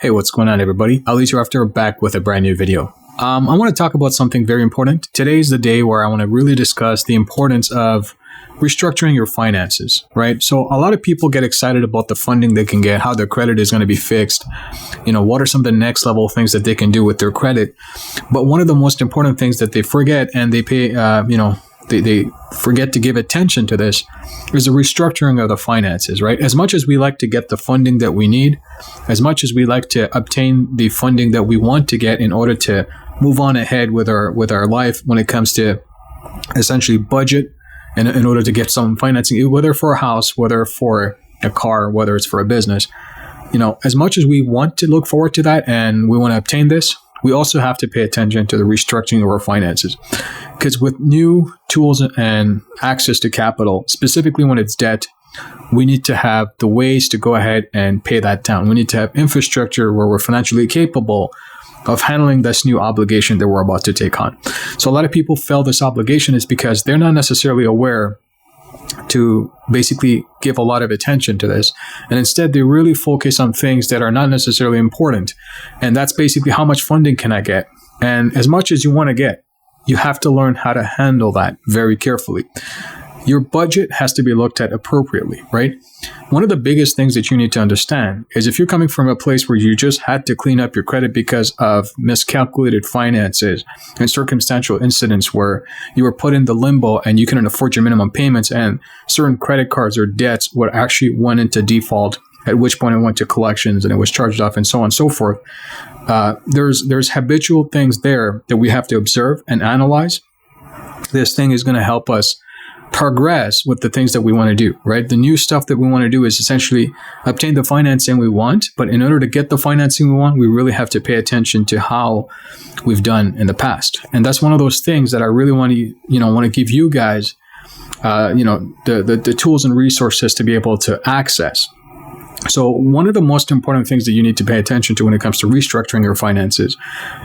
Hey, what's going on, everybody? Ali After back with a brand new video. I want to talk about something very important. Today is the day where I want to really discuss the importance of restructuring your finances, right? So a lot of people get excited about the funding they can get, how their credit is going to be fixed, what are some of the next level things that they can do with their credit. But one of the most important things that they forget and they pay, they forget to give attention to this is the restructuring of the finances, right? As much as we like to get the funding that we need, as much as we like to obtain the funding that we want to get in order to move on ahead with our life when it comes to essentially budget and in order to get some financing, whether for a house, whether for a car, whether it's for a business, as much as we want to look forward to that and we want to obtain this, we also have to pay attention to the restructuring of our finances. Because with new tools and access to capital, specifically when it's debt, we need to have the ways to go ahead and pay that down. We need to have infrastructure where we're financially capable of handling this new obligation that we're about to take on. So a lot of people fail this obligation is because they're not necessarily aware to basically give a lot of attention to this. And instead, they really focus on things that are not necessarily important. And that's basically how much funding can I get? And as much as you want to get, you have to learn how to handle that very carefully. Your budget has to be looked at appropriately, right? One of the biggest things that you need to understand is if you're coming from a place where you just had to clean up your credit because of miscalculated finances and circumstantial incidents where you were put in the limbo and you couldn't afford your minimum payments and certain credit cards or debts would actually went into default, at which point it went to collections and it was charged off and so on and so forth. There's habitual things there that we have to observe and analyze. This thing is going to help us progress with the things that we want to do, right? The new stuff that we want to do is essentially obtain the financing we want. But in order to get the financing we want, we really have to pay attention to how we've done in the past. And that's one of those things that I really want to give you guys, the tools and resources to be able to access. So one of the most important things that you need to pay attention to when it comes to restructuring your finances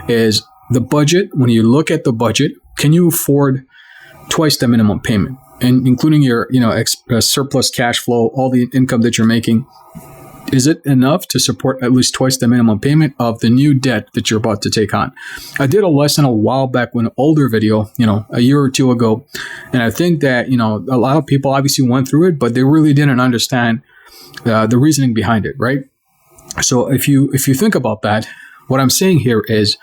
is the budget. When you look at the budget, can you afford twice the minimum payment? And including your, surplus cash flow, all the income that you're making, is it enough to support at least twice the minimum payment of the new debt that you're about to take on? I did a lesson a while back, an older video, a year or two ago. And I think that, a lot of people obviously went through it, but they really didn't understand the reasoning behind it, right? So if you think about that, what I'm saying here is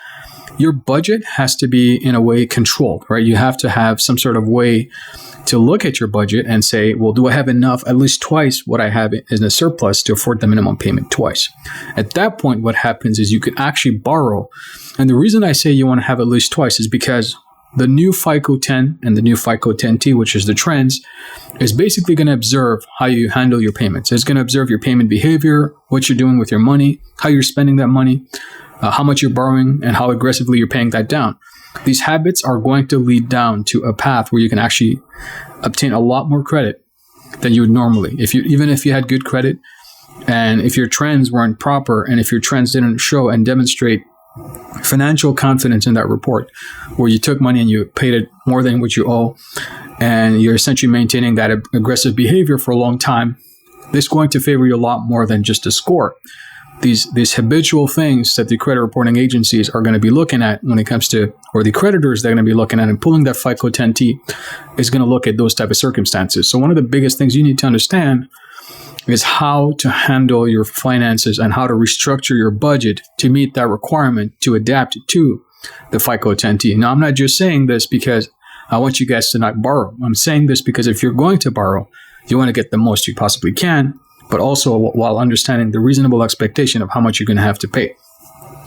your budget has to be in a way controlled, right? You have to have some sort of way to look at your budget and say, well, do I have enough, at least twice what I have in a surplus to afford the minimum payment twice? At that point, what happens is you can actually borrow. And the reason I say you want to have at least twice is because the new FICO 10 and the new FICO 10T, which is the trends, is basically going to observe how you handle your payments. It's going to observe your payment behavior, what you're doing with your money, how you're spending that money, how much you're borrowing, and how aggressively you're paying that down. These habits are going to lead down to a path where you can actually obtain a lot more credit than you would normally. Even if you had good credit, and if your trends weren't proper, and if your trends didn't show and demonstrate financial confidence in that report, where you took money and you paid it more than what you owe, and you're essentially maintaining that aggressive behavior for a long time, this is going to favor you a lot more than just a score. These habitual things that the credit reporting agencies are going to be looking at when it comes to, or the creditors they're going to be looking at and pulling that FICO 10T is going to look at those type of circumstances. So one of the biggest things you need to understand is how to handle your finances and how to restructure your budget to meet that requirement to adapt to the FICO 10T. Now, I'm not just saying this because I want you guys to not borrow. I'm saying this because if you're going to borrow, you want to get the most you possibly can, but also while understanding the reasonable expectation of how much you're going to have to pay.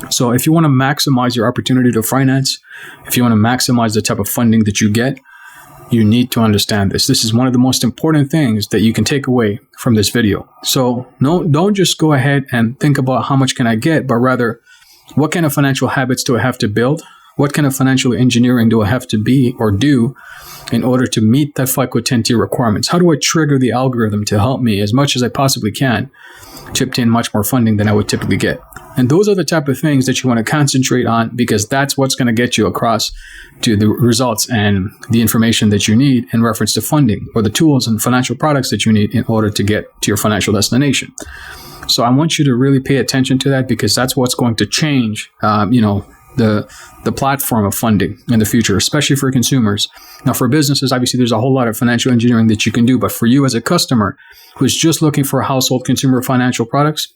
So if you want to maximize your opportunity to finance, if you want to maximize the type of funding that you get, you need to understand this. This is one of the most important things that you can take away from this video. So don't just go ahead and think about how much can I get, but rather, what kind of financial habits do I have to build? What kind of financial engineering do I have to be or do in order to meet that FICO 10T requirements? How do I trigger the algorithm to help me as much as I possibly can to obtain much more funding than I would typically get? And those are the type of things that you want to concentrate on, because that's what's going to get you across to the results and the information that you need in reference to funding, or the tools and financial products that you need in order to get to your financial destination. So I want you to really pay attention to that, because that's what's going to change, the platform of funding in the future, especially for consumers. Now, for businesses, obviously, there's a whole lot of financial engineering that you can do. But for you as a customer who's just looking for household consumer financial products,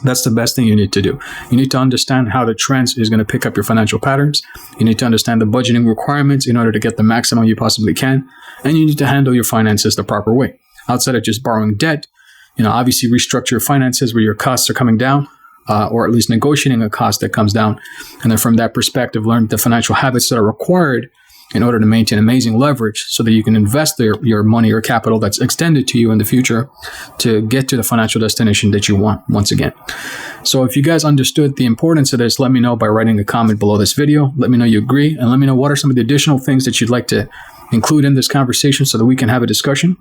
that's the best thing you need to do. You need to understand how the trends is going to pick up your financial patterns. You need to understand the budgeting requirements in order to get the maximum you possibly can. And you need to handle your finances the proper way. Outside of just borrowing debt, obviously restructure your finances where your costs are coming down, or at least negotiating a cost that comes down. And then from that perspective, learn the financial habits that are required in order to maintain amazing leverage so that you can invest your money or capital that's extended to you in the future to get to the financial destination that you want once again. So if you guys understood the importance of this, let me know by writing a comment below this video. Let me know you agree, and let me know what are some of the additional things that you'd like to include in this conversation so that we can have a discussion.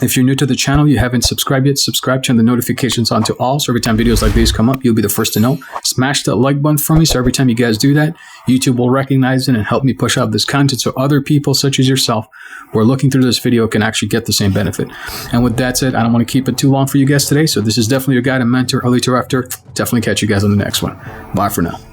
If you're new to the channel, you haven't subscribed yet, subscribe, turn the notifications on to all, so every time videos like these come up, you'll be the first to know. Smash that like button for me, so every time you guys do that, YouTube will recognize it and help me push out this content so other people such as yourself who are looking through this video can actually get the same benefit. And with that said, I don't want to keep it too long for you guys today, so this is definitely your guide and mentor, Untitled Chapter. Definitely catch you guys on the next one. Bye for now.